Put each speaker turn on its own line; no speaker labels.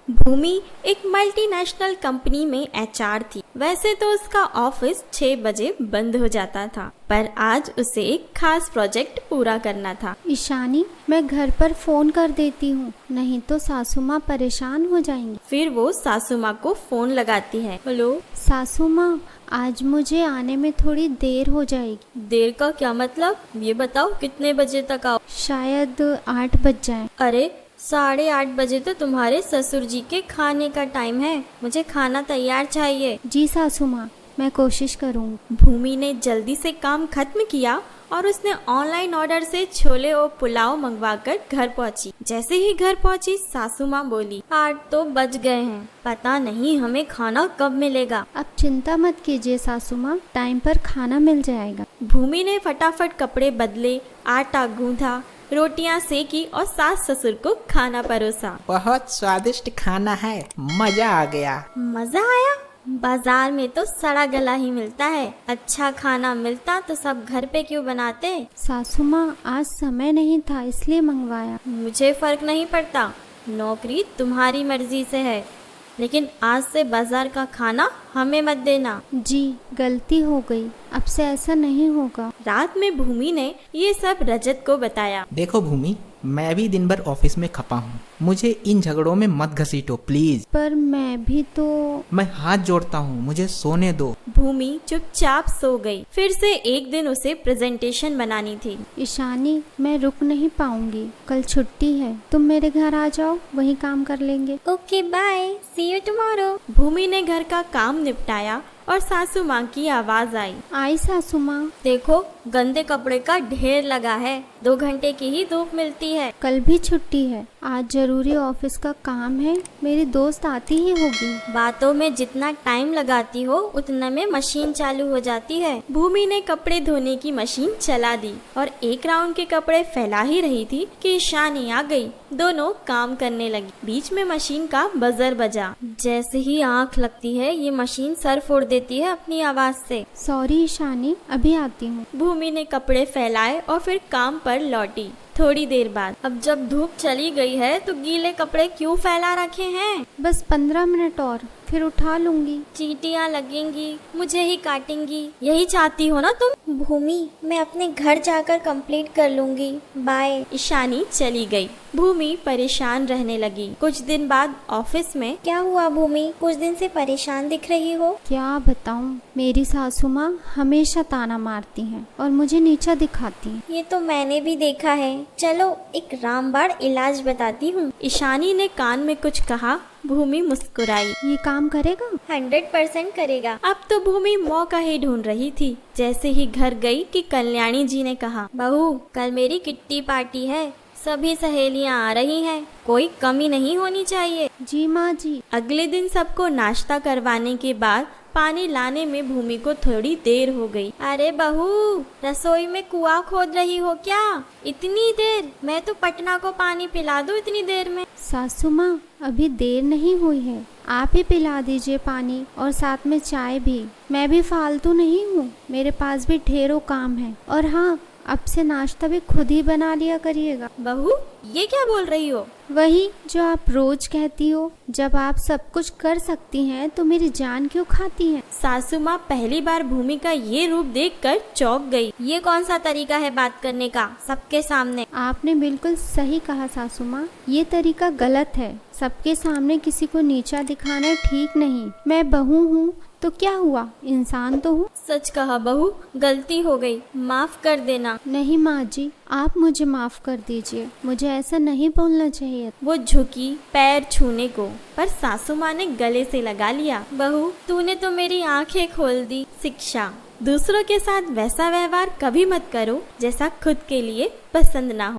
भूमि एक multinational company में HR थी। वैसे तो उसका ऑफिस 6 बजे बंद हो जाता था, पर आज उसे एक खास प्रोजेक्ट पूरा करना था।
ईशानी, मैं घर पर फोन कर देती हूँ, नहीं तो सासू माँ परेशान हो जाएंगी।
फिर वो सासू माँ को फोन लगाती है। हेलो
सासू माँ, आज मुझे आने में थोड़ी देर हो जाएगी।
देर का क्या मतलब? ये बताओ कितने बजे तक आओ?
शायद 8 बज जाए।
अरे 8:30 बजे तो तुम्हारे ससुर जी के खाने का टाइम है। मुझे खाना तैयार चाहिए।
जी सासू माँ, मैं कोशिश करूँगी।
भूमि ने जल्दी से काम खत्म किया और उसने ऑनलाइन ऑर्डर से छोले और पुलाव मंगवाकर घर पहुंची। जैसे ही घर पहुंची सासू माँ बोली, 8 तो बज गए हैं, पता नहीं हमें खाना कब मिलेगा।
अब चिंता मत कीजिए सासू माँ, टाइम पर खाना मिल जाएगा।
भूमि ने फटाफट कपड़े बदले, आटा गूंथा, रोटियां सेकी और सास ससुर को खाना परोसा।
बहुत स्वादिष्ट खाना है, मजा आ गया।
मजा आया? बाजार में तो सड़ा गला ही मिलता है। अच्छा खाना मिलता तो सब घर पे क्यों बनाते?
सासू माँ, आज समय नहीं था इसलिए मंगवाया।
मुझे फर्क नहीं पड़ता, नौकरी तुम्हारी मर्जी से है, लेकिन आज से बाजार का खाना हमें मत देना।
जी, गलती हो गई, अब से ऐसा नहीं होगा।
रात में भूमि ने ये सब रजत को बताया।
देखो भूमि, मैं भी दिन भर ऑफिस में खपा हूँ, मुझे इन झगड़ों में मत घसीटो प्लीज।
पर मैं भी तो।
मैं हाथ जोड़ता हूँ, मुझे सोने दो।
भूमि चुपचाप सो गई। फिर से एक दिन उसे प्रेजेंटेशन बनानी थी।
ईशानी, मैं रुक नहीं पाऊंगी, कल छुट्टी है, तुम मेरे घर आ जाओ, वहीं काम कर लेंगे।
Okay bye, see you tomorrow. Bhumi ने घर का काम निपटाया और सासू माँ की आवाज आई।
आई सासू माँ।
देखो गंदे कपड़े का ढेर लगा है, 2 घंटे की ही धूप मिलती है।
कल भी छुट्टी है, आज जरूरी ऑफिस का काम है, मेरी दोस्त आती ही होगी।
बातों में जितना टाइम लगाती हो उतने में मशीन चालू हो जाती है। भूमि ने कपड़े धोने की मशीन चला दी और एक राउंड के कपड़े फैला ही रही थी कि ईशानी आ गई। दोनों काम करने लगी। बीच में मशीन का बजर बजा। जैसे ही आंख लगती है ये मशीन सर फोड़ देती है अपनी आवाज से।
सॉरी ईशानी, अभी आती हूँ।
भूमि ने कपड़े फैलाए और फिर काम पर लौटी। थोड़ी देर बाद, अब जब धूप चली गई है तो गीले कपड़े क्यों फैला रखे हैं?
बस 15 मिनट और, फिर उठा लूंगी।
चींटियां लगेंगी, मुझे ही काटेंगी, यही चाहती हो ना तुम? भूमि, मैं अपने घर जाकर कंप्लीट कर लूंगी, बाय। ईशानी चली गई। भूमि परेशान रहने लगी। कुछ दिन बाद ऑफिस में। क्या हुआ भूमि, कुछ दिन से परेशान दिख रही हो?
क्या बताऊँ, मेरी सासू माँ हमेशा ताना मारती हैं और मुझे नीचा दिखाती हैं।
ये तो मैंने भी देखा है। चलो एक रामबाण इलाज बताती हूँ। ईशानी ने कान में कुछ कहा। भूमि मुस्कुराई।
ये काम करेगा?
100% करेगा। अब तो भूमि मौका ही ढूंढ रही थी। जैसे ही घर गई कि कल्याणी जी ने कहा, बहू कल मेरी किट्टी पार्टी है, सभी सहेलियां आ रही हैं, कोई कमी नहीं होनी चाहिए।
जी माँ जी।
अगले दिन सबको नाश्ता करवाने के बाद पानी लाने में भूमि को थोड़ी देर हो गई। अरे बहू, रसोई में कुआं खोद रही हो क्या? इतनी देर? मैं तो पटना को पानी पिला दूं इतनी देर में।
सासू माँ, अभी देर नहीं हुई है, आप ही पिला दीजिए पानी और साथ में चाय भी। मैं भी फालतू नहीं हूँ, मेरे पास भी ढेरों काम है। और हाँ, अब से नाश्ता भी खुद ही बना लिया करिएगा।
बहू, ये क्या बोल रही हो?
वही जो आप रोज कहती हो, जब आप सब कुछ कर सकती हैं तो मेरी जान क्यों खाती हैं?
सासू माँ पहली बार भूमि का ये रूप देखकर चौंक गई। ये कौन सा तरीका है बात करने का सबके सामने?
आपने बिल्कुल सही कहा सासू माँ, ये तरीका गलत है। सबके सामने किसी को नीचा दिखाना ठीक नहीं। मैं बहू हूँ तो क्या हुआ, इंसान तो हूँ।
सच कहा बहू, गलती हो गई, माफ कर देना।
नहीं माँ जी, आप मुझे माफ कर दीजिए, मुझे ऐसा नहीं बोलना चाहिए।
वो झुकी पैर छूने को, पर सासू माँ ने गले से लगा लिया। बहू, तूने तो मेरी आंखें खोल दी। शिक्षा, दूसरों के साथ वैसा व्यवहार कभी मत करो जैसा खुद के लिए पसंद ना हो।